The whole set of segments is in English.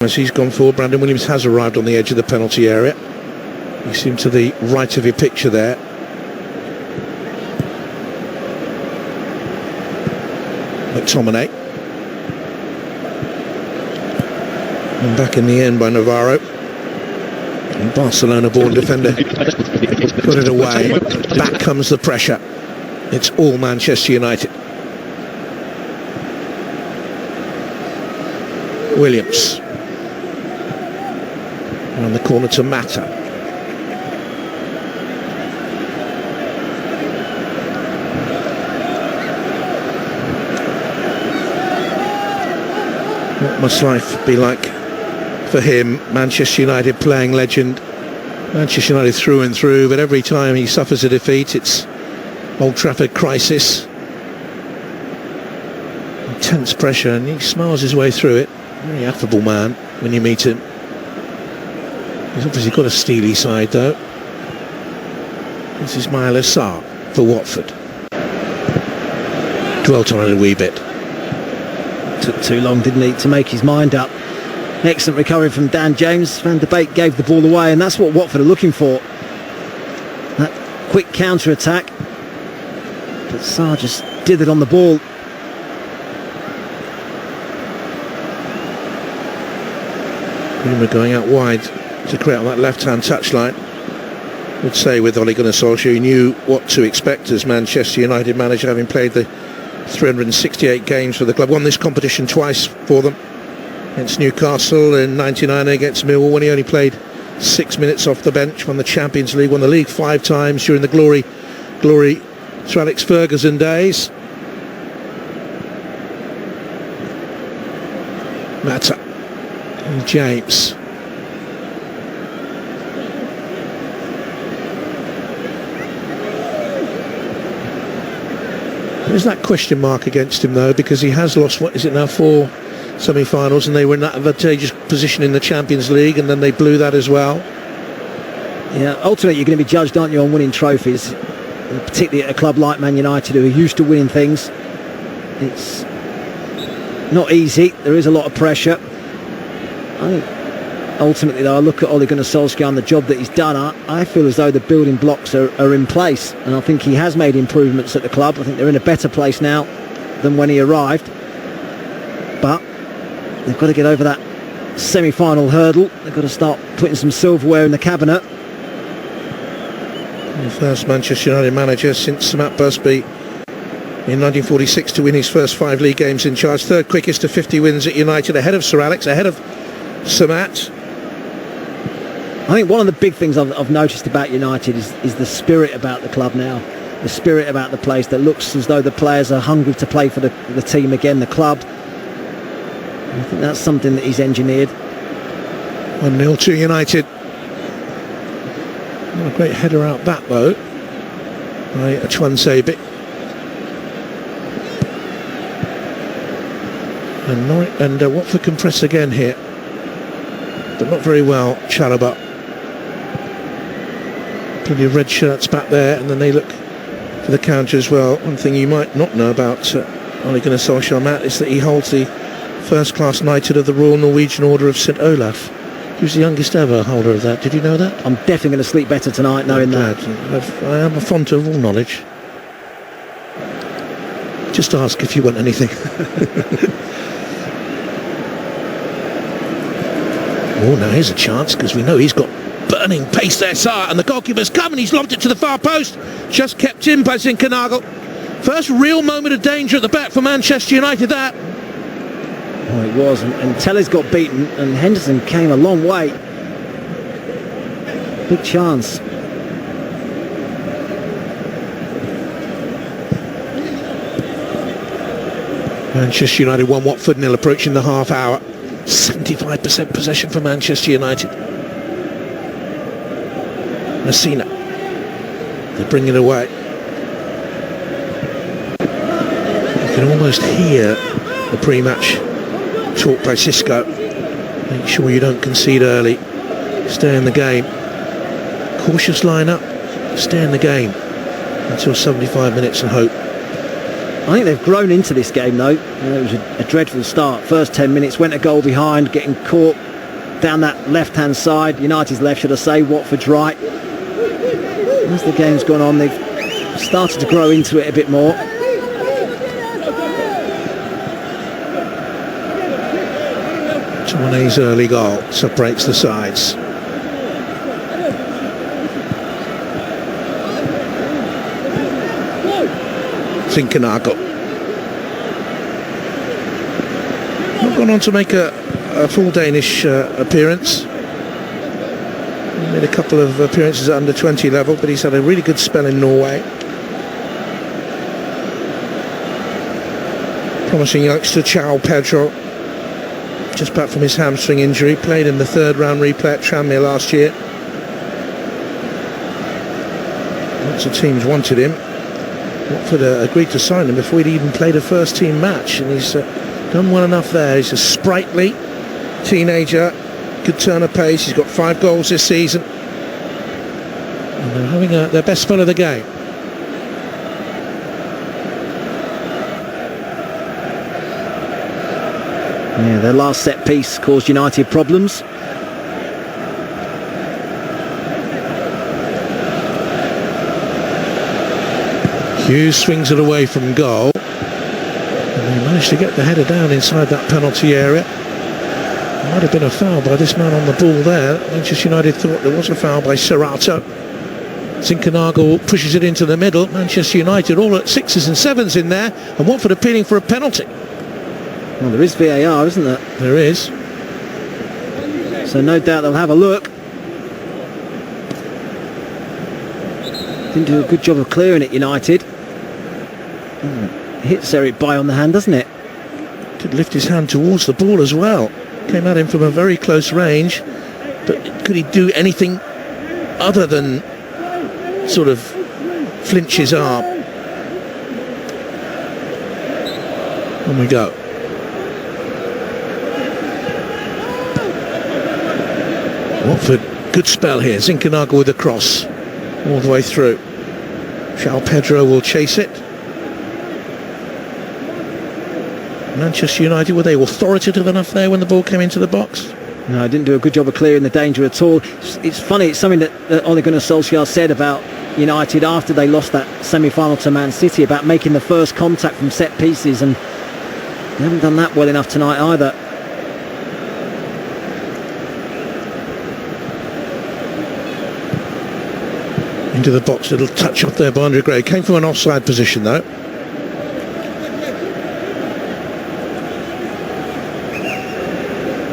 As he's gone forward, Brandon Williams has arrived on the edge of the penalty area. You seem to the right of your picture there. McTominay. And back in the end by Navarro. And Barcelona-born defender put it away. Back comes the pressure. It's all Manchester United. Williams. On the corner to Mata. What must life be like for him? Manchester United playing legend. Manchester United through and through, but every time he suffers a defeat, it's Old Trafford crisis. Intense pressure, and he smiles his way through it. Very affable man when you meet him. He's obviously got a steely side though. This is Ismaila Sarr for Watford. Dwelt on it a wee bit. Took too long, didn't he, to make his mind up. Excellent recovery from Dan James. Van der Beek gave the ball away, and that's what Watford are looking for. That quick counter-attack. But Sarr just did it on the ball. We're going out wide to create on that left-hand touchline. Would say with Ole Gunnar Solskjaer, he knew what to expect as Manchester United manager, having played the 368 games for the club. Won this competition twice for them, against Newcastle in '99 against Millwall when he only played 6 minutes off the bench. Won the Champions League, won the league 5 times during the glory Sir Alex Ferguson days. Mata and James. There's that question mark against him though, because he has lost, what is it now, 4 semi-finals, and they were in that advantageous position in the Champions League, and then they blew that as well. Yeah, ultimately you're going to be judged, aren't you, on winning trophies, particularly at a club like Man United who are used to winning things. It's not easy, there is a lot of pressure. I think ultimately though, I look at Ole Gunnar Solskjaer and the job that he's done, I feel as though the building blocks are in place, and I think he has made improvements at the club. I think they're in a better place now than when he arrived, but they've got to get over that semi-final hurdle. They've got to start putting some silverware in the cabinet. The first Manchester United manager since Matt Busby in 1946 to win his first 5 league games in charge. Third quickest to 50 wins at United, ahead of Sir Alex, ahead of Sir Matt. I think one of the big things I've noticed about United is the spirit about the club now. The spirit about the place that looks as though the players are hungry to play for the team again, the club. I think that's something that he's engineered. 1-0 to United. Not a great header out that though by Chwansebi. And Watford can press again here, but not very well. Chalobah. Plenty of red shirts back there, and then they look for the counter as well. One thing you might not know about Ole Gunnar Solskjaer, Matt, is that he holds the first-class knighthood of the Royal Norwegian Order of St Olaf. He was the youngest ever holder of that. Did you know that? I'm definitely going to sleep better tonight knowing that. I am a font of all knowledge. Just ask if you want anything. Oh, now here's a chance, because we know he's got burning pace there, Sarr, and the goalkeeper's come and he's lobbed it to the far post. Just kept in by Zinkernagel. First real moment of danger at the back for Manchester United, that. Oh, it was, and Tellez got beaten, and Henderson came a long way. Big chance. Manchester United 1, Watford 0, approaching the half hour. 75% possession for Manchester United. Messina. They bring it away. You can almost hear the pre-match talk by Xisco. Make sure you don't concede early. Stay in the game. Cautious line-up. Stay in the game until 75 minutes and hope. I think they've grown into this game though. It was a dreadful start. First 10 minutes, went a goal behind, getting caught down that left-hand side, United's left, should I say, Watford's right. As the game's gone on, they've started to grow into it a bit more. Mane's early goal separates the sides. Zinchenko not gone on to make a full Danish appearance. He made a couple of appearances at under 20 level, but he's had a really good spell in Norway. Promising youngster Pedro, just back from his hamstring injury, played in the third round replay at Tranmere last year. Lots of teams wanted him. Watford agreed to sign him before he'd even played a first team match, and he's done well enough there. He's a sprightly teenager, good turn of pace. He's got 5 goals this season, and they're having their best spell of the game. Yeah, their last set piece caused United problems. Hughes swings it away from goal, and he managed to get the header down inside that penalty area. There might have been a foul by this man on the ball there. Manchester United thought there was a foul by Serato. Zinchenko pushes it into the middle. Manchester United all at 6s and 7s in there, and Watford appealing for a penalty. Well, there is VAR, isn't there? There is. So no doubt they'll have a look. Didn't do a good job of clearing it, United. Hits Eric Bailly on the hand, doesn't it? Did lift his hand towards the ball as well. Came at him from a very close range, but could he do anything other than sort of flinch his arm? On we go. Watford, good spell here. Zinchenko with a cross all the way through. Pedro will chase it. Manchester United, were they authoritative enough there when the ball came into the box? No, didn't do a good job of clearing the danger at all. It's funny, it's something that Ole Gunnar Solskjaer said about United after they lost that semi-final to Man City, about making the first contact from set pieces, and they haven't done that well enough tonight either. Into the box, little touch off there by Andre Gray. Came from an offside position though.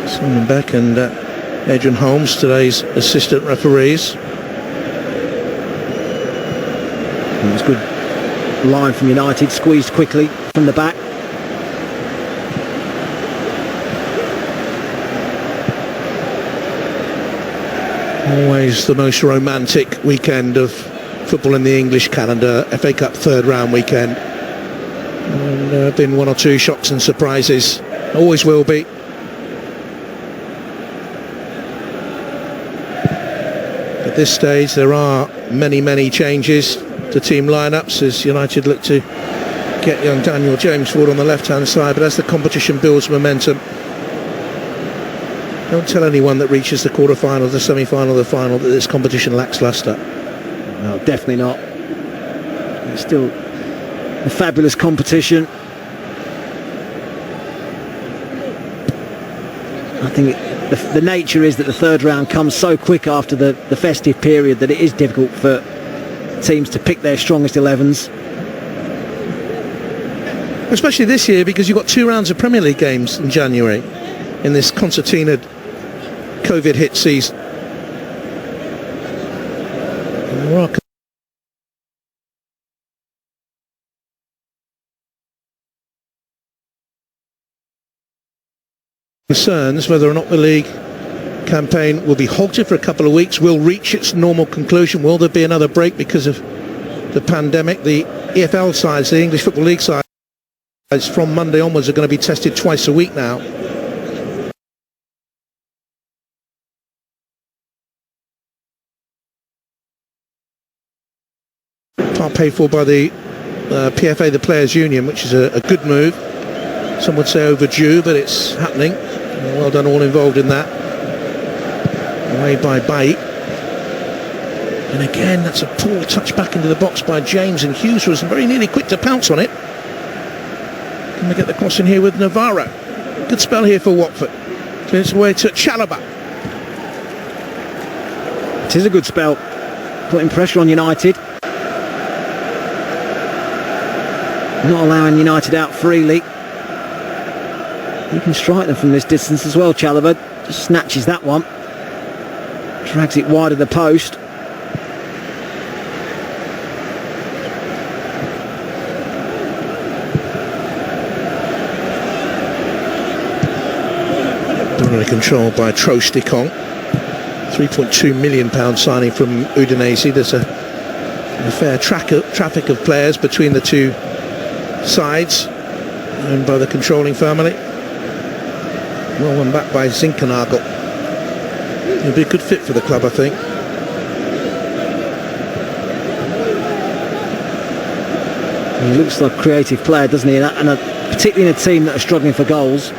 Simon Beck and Adrian Holmes, today's assistant referees. It was good line from United, squeezed quickly from the back. Always the most romantic weekend of football in the English calendar, FA Cup third round weekend. And there have been one or two shocks and surprises, always will be. At this stage there are many changes to team lineups as United look to get young Daniel James forward on the left hand side, but as the competition builds momentum, don't tell anyone that reaches the quarter-final, the semi-final, the final that this competition lacks lustre. No, definitely not. It's still a fabulous competition. I think the nature is that the third round comes so quick after the festive period that it is difficult for teams to pick their strongest 11s. Especially this year, because you've got 2 rounds of Premier League games in January in this concertina COVID hit season. And there are concerns whether or not the league campaign will be halted for a couple of weeks, will reach its normal conclusion. Will there be another break because of the pandemic? The EFL sides, the English Football League sides, from Monday onwards are going to be tested twice a week now. Paid for by the PFA, the Players Union, which is a good move. Some would say overdue, but it's happening. Well done all involved in that. Away by Bailly. And again, that's a poor touch back into the box by James, and Hughes was very nearly quick to pounce on it. Can they get the cross in here with Navarro? Good spell here for Watford. Clears away to Chalobah. It is a good spell, putting pressure on United. Not allowing United out freely. You can strike them from this distance as well. Chalobah just snatches that one, drags it wide of the post. Dominantly controlled by Trostikong. £3.2 million signing from Udinese. There's a fair traffic of players between the two sides, owned by the controlling family. Well won back by Zinkernagel. He'll be a good fit for the club, I think. He looks like a creative player, doesn't he? And particularly in a team that are struggling for goals.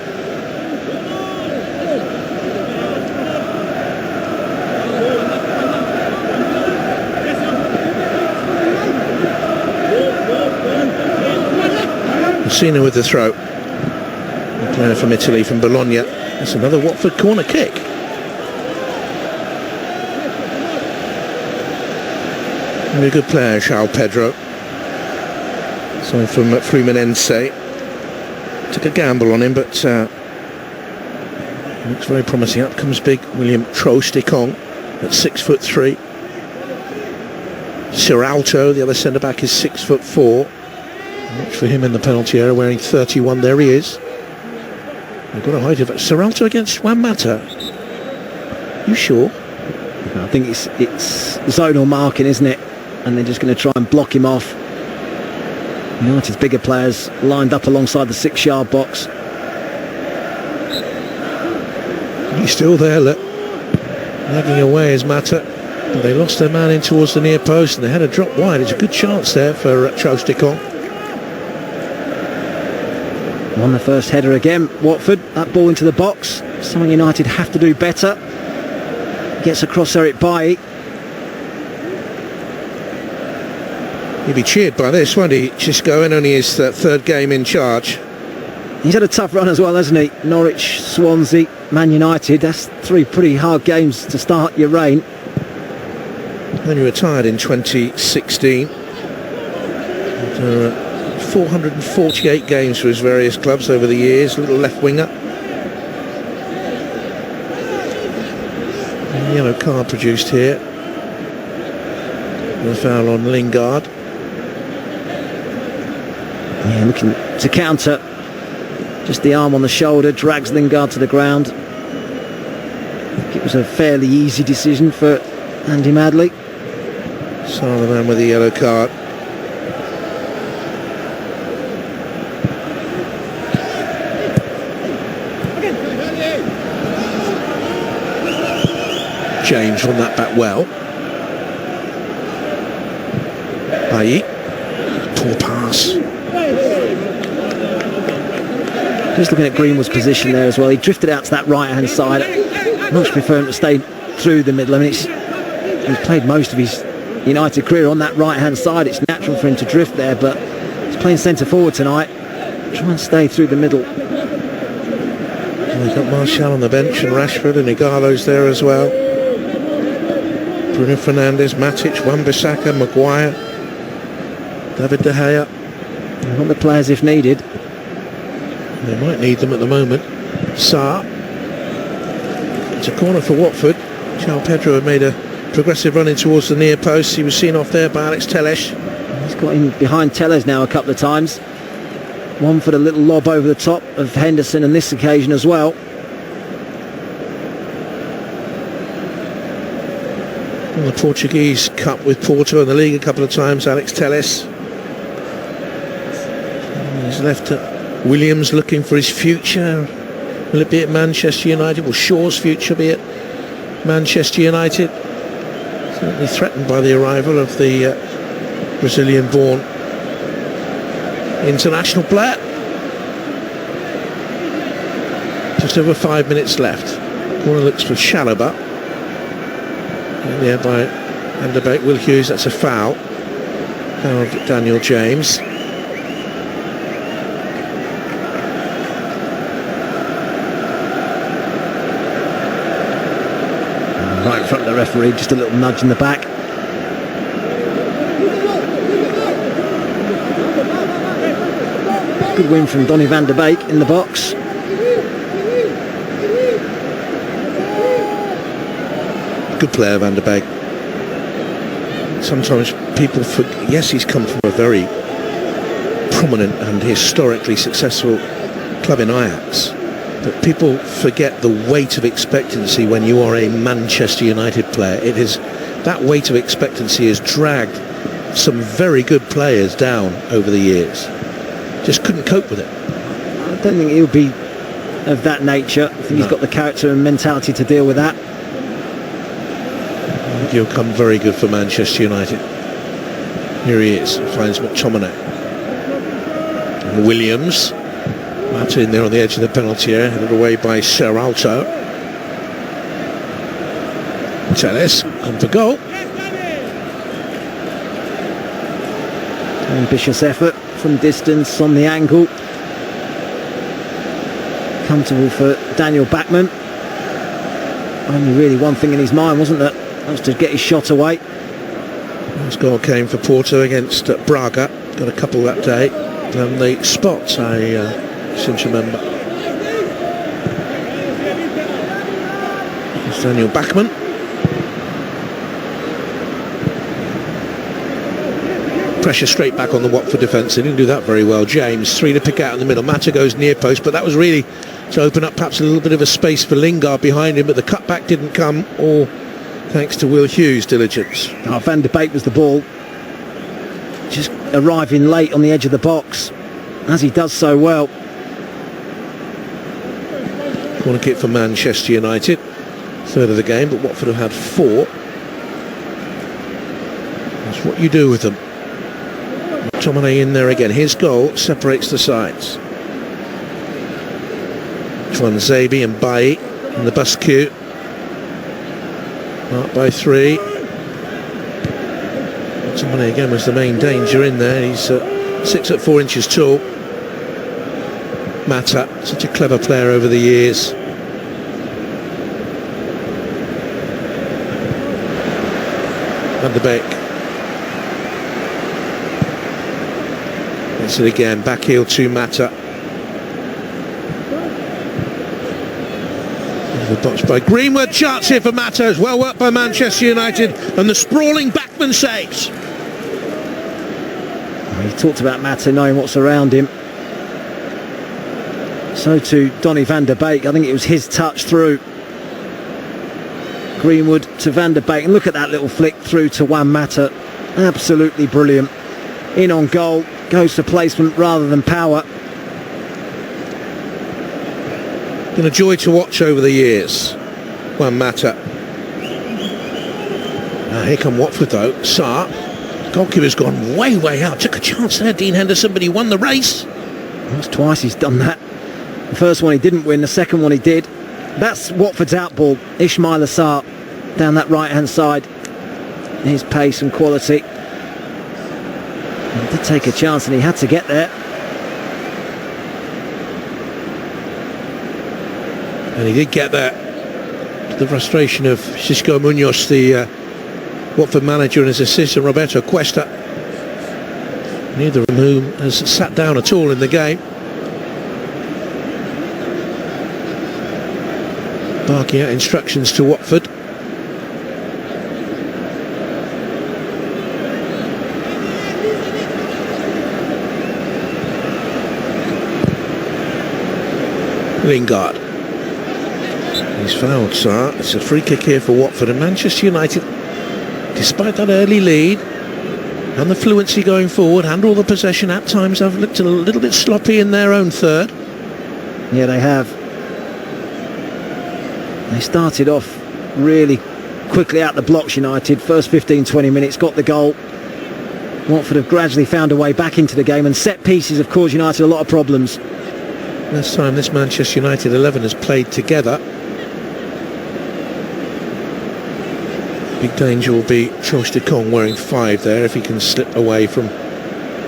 Messina with the throw. A player from Italy, from Bologna. That's another Watford corner kick. Very good player, João Pedro. Sorry, from Fluminense. Took a gamble on him, but looks very promising. Up comes big William Trostikong at 6'3". Ciralto, the other centre back, is 6'4". Watch for him in the penalty area, wearing 31. There he is. They've got a height of Ciralto against Juan Mata. You sure? I think it's zonal marking, isn't it? And they're just going to try and block him off. United's bigger players lined up alongside the 6-yard box. He's still there, look. Lagging away is Mata. But they lost their man in towards the near post, and they had a drop wide. It's a good chance there for Trostikong. Won the first header again, Watford. That ball into the box, something United have to do better. Gets across Eric Bailly. He'll be cheered by this, won't he? Xisco, in only his third game in charge. He's had a tough run as well, hasn't he? Norwich, Swansea, Man United. That's 3 pretty hard games to start your reign. Then he retired in 2016. 448 games for his various clubs over the years. Little left winger. Yellow card produced here. The foul on Lingard. Yeah, looking to counter. Just the arm on the shoulder, drags Lingard to the ground. It was a fairly easy decision for Andy Madley. So the man with the yellow card. James won that back well. Bailly. Poor pass. Just looking at Greenwood's position there as well. He drifted out to that right hand side. Much prefer him to stay through the middle. I mean, he's played most of his United career on that right hand side. It's natural for him to drift there, but he's playing centre forward tonight. Try and stay through the middle. Well, they've got Martial on the bench, and Rashford, and Igalo's there as well. Bruno Fernandes, Matic, Wan-Bissaka, Maguire, David De Gea. They want the players if needed. They might need them at the moment. Sarr. It's a corner for Watford. João Pedro had made a progressive run in towards the near post. He was seen off there by Alex Telles. He's got in behind Telles now a couple of times. One for the little lob over the top of Henderson on this occasion as well. In the Portuguese Cup with Porto in the league a couple of times, Alex Telles. He's left at Williams looking for his future. Will it be at Manchester United? Will Shaw's future be at Manchester United? Certainly threatened by the arrival of the Brazilian-born international player. Just over 5 minutes left. Corner looks for Chalobah. Yeah, by Van der Beek. Will Hughes, that's a foul. Fouled Daniel James. Right in front of the referee, just a little nudge in the back. Good win from Donny van der Beek in the box. Good player, Van der Beek. Sometimes people forget, yes, he's come from a very prominent and historically successful club in Ajax, but people forget the weight of expectancy when you are a Manchester United player. It is, that weight of expectancy has dragged some very good players down over the years. Just couldn't cope with it. I don't think he'll be of that nature. I think he's got the character and mentality to deal with that. He'll come very good for Manchester United. Here he is, finds McTominay. And Williams. Mata in there on the edge of the penalty area, headed away by Serralto. Telles, on for goal. Ambitious effort from distance on the angle. Comfortable for Daniel Bachmann. Only really one thing in his mind, wasn't it? That was to get his shot away. This goal came for Porto against Braga. Got a couple that day. And the spots, I seem to remember. It's Daniel Bachmann. Pressure straight back on the Watford defence. They didn't do that very well. James, 3 to pick out in the middle. Mata goes near post, but that was really to open up perhaps a little bit of a space for Lingard behind him, but the cutback didn't come, all thanks to Will Hughes' diligence. Oh, Van der Beek was the ball. Just arriving late on the edge of the box, as he does so well. Corner kick for Manchester United. Third of the game, but Watford have had 4. That's what you do with them. McTominay in there again. His goal separates the sides. Zabi and Bailly in the bus queue. Marked by 3. McTominay again was the main danger in there. He's 6 foot 4 inches tall. Mata, such a clever player over the years. Van der Beek. That's it again, back heel to Mata. Into the box by Greenwood, chance here for Mata, as well worked by Manchester United, and the sprawling Bachmann saves. He talked about Mata knowing what's around him. So too Donny van der Beek. I think it was his touch through. Greenwood to Van der Beek, and look at that little flick through to Juan Mata. Absolutely brilliant. In on goal, goes to placement rather than power. Been a joy to watch over the years, Juan Mata. Here come Watford though. Sarr, goalkeeper's gone way out. Took a chance there, Dean Henderson, but he won the race. That's twice he's done that. The first one he didn't win, the second one he did. That's Watford's outball. Ismail Sarr down that right hand side. His pace and quality. He did take a chance and he had to get there. And he did get there. To the frustration of Xisco Munoz, the Watford manager, and his assistant Roberto Cuesta. Neither of whom has sat down at all in the game. Barking out instructions to Watford. Lingard. He's fouled, Sarr. It's a free kick here for Watford, and Manchester United, despite that early lead and the fluency going forward and all the possession, at times have looked a little bit sloppy in their own third. Yeah, they have. They started off really quickly out the blocks, United. First 15-20 minutes, got the goal. Watford have gradually found a way back into the game, and set pieces have caused United a lot of problems. Last time this Manchester United 11 has played together, big danger will be Chosh de Kong wearing 5 there if he can slip away from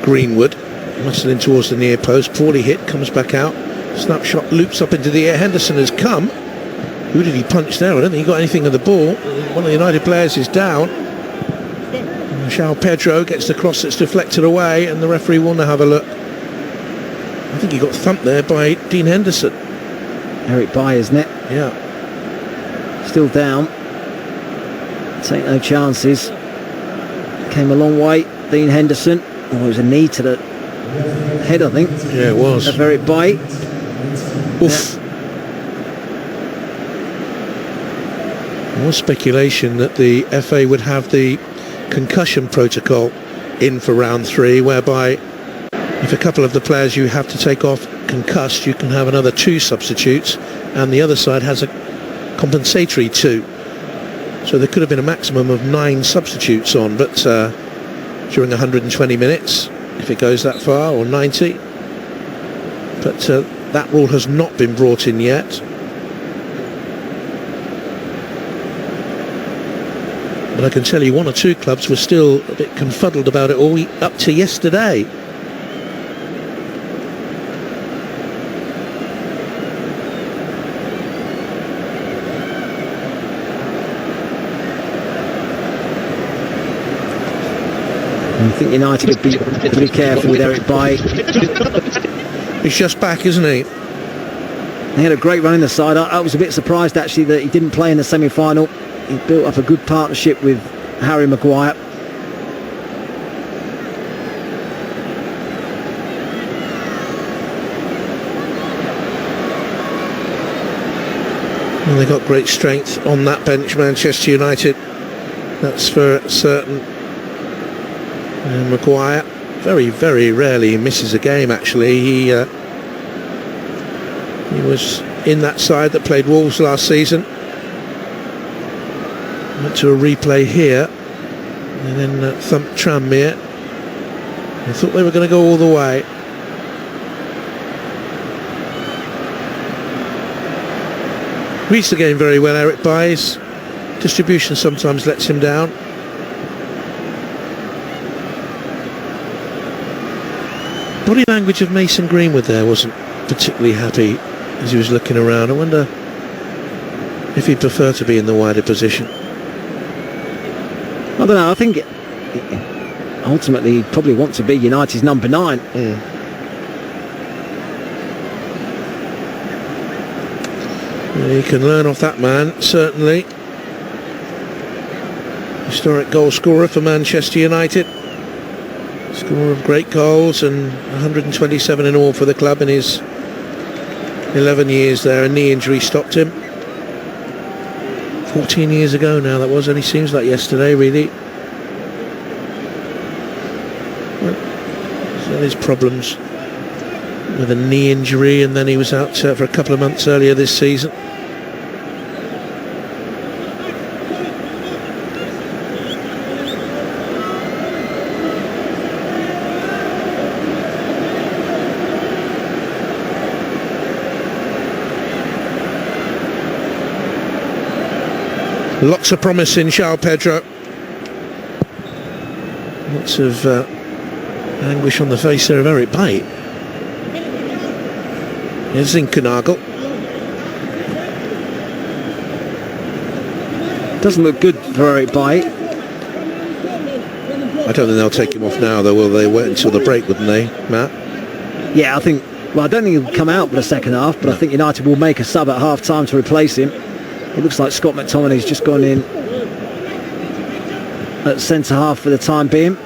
Greenwood. Muscling towards the near post, poorly hit, comes back out. Snapshot loops up into the air. Henderson has come. Who did he punch there? I don't think he got anything of the ball. One of the United players is down. João Pedro gets the cross that's deflected away, and the referee will now have a look. I think he got thumped there by Dean Henderson. Eric Bailly, isn't it? Yeah. Still down. Take no chances. Came a long way. Dean Henderson. Oh, it was a knee to the head, I think. Yeah, it was. Of Eric Bailly. Oof. There was speculation that the FA would have the concussion protocol in for round 3, whereby if a couple of the players you have to take off concussed, you can have another 2 substitutes, and the other side has a compensatory 2. So there could have been a maximum of 9 substitutes on, but during 120 minutes, if it goes that far, or 90. But that rule has not been brought in yet. But I can tell you 1 or 2 clubs were still a bit confuddled about it all up to yesterday. I think United would be pretty careful with Eric Bailly. He's just back, isn't he? He had a great run in the side. I was a bit surprised actually that he didn't play in the semi-final. He built up a good partnership with Harry Maguire. Well, they got great strength on that bench, Manchester United. That's for certain. And Maguire very, very rarely misses a game. Actually, he was in that side that played Wolves last season. Went to a replay here, and then thumped Tranmere. I thought they were going to go all the way. Reads the game very well, Eric Bailly's distribution sometimes lets him down. Body language of Mason Greenwood there wasn't particularly happy as he was looking around. I wonder if he'd prefer to be in the wider position. I don't know, I think ultimately he'd probably want to be United's number 9. Well, he can learn off that man, certainly. Historic goal scorer for Manchester United. Scorer of great goals, and 127 in all for the club in his 11 years there. A knee injury stopped him 14 years ago now, that was. Only seems like yesterday, really. Well, he's had his problems with a knee injury, and then he was out for a couple of months earlier this season. Lots of promise in João Pedro. Lots of anguish on the face there of Eric Bailly. Here's Zinkernagel. Doesn't look good for Eric Bailly. I don't think they'll take him off now, though, will they? Wait until the break, wouldn't they, Matt? Yeah, I think. Well, I don't think he'll come out for the second half, but no. I think United will make a sub at half-time to replace him. It looks like Scott McTominay's just gone in at centre-half for the time being.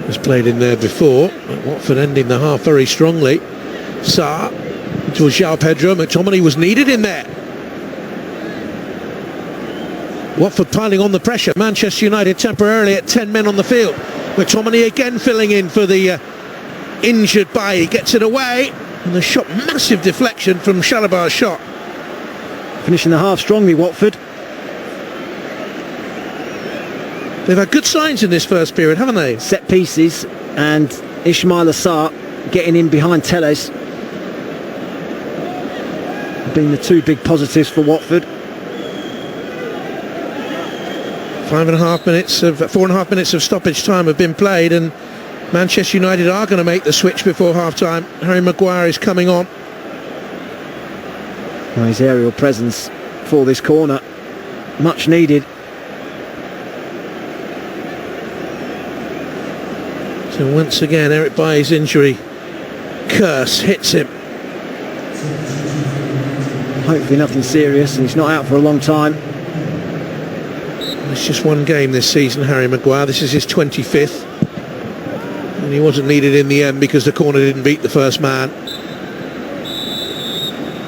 Was played in there before. Watford ending the half very strongly. Sarr to João Pedro. McTominay was needed in there. Watford piling on the pressure. Manchester United temporarily at 10 men on the field. McTominay again filling in for the injured Bailly. Gets it away, and the shot, massive deflection from Shalabar's shot. Finishing the half strongly, Watford. They've had good signs in this first period, haven't they? Set pieces, and Ismaila Sarr getting in behind Telles. Been the 2 big positives for Watford. 4.5 minutes of stoppage time have been played, and Manchester United are going to make the switch before half-time. Harry Maguire is coming on. Well, his aerial presence for this corner, much needed. So once again, Eric Bailly's injury curse hits him. Hopefully nothing serious, and he's not out for a long time. It's just one game this season, Harry Maguire. This is his 25th. And he wasn't needed in the end because the corner didn't beat the first man.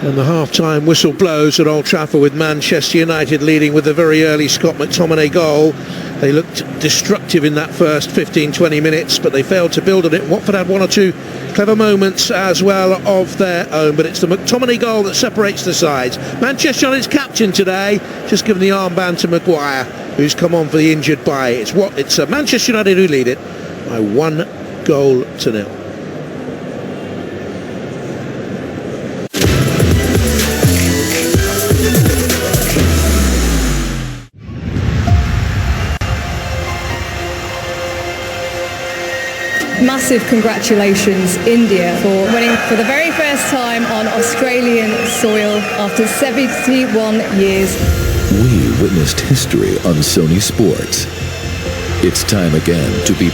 And the half-time whistle blows at Old Trafford with Manchester United leading with a very early Scott McTominay goal. They looked destructive in that first 15-20 minutes, but they failed to build on it. Watford had one or two clever moments as well of their own, but it's the McTominay goal that separates the sides. Manchester United's captain today, just given the armband to Maguire, who's come on for the injured Bailly. It's Manchester United who lead it by 1-0. Massive congratulations, India, for winning for the very first time on Australian soil after 71 years. We witnessed history on Sony Sports. It's time again to be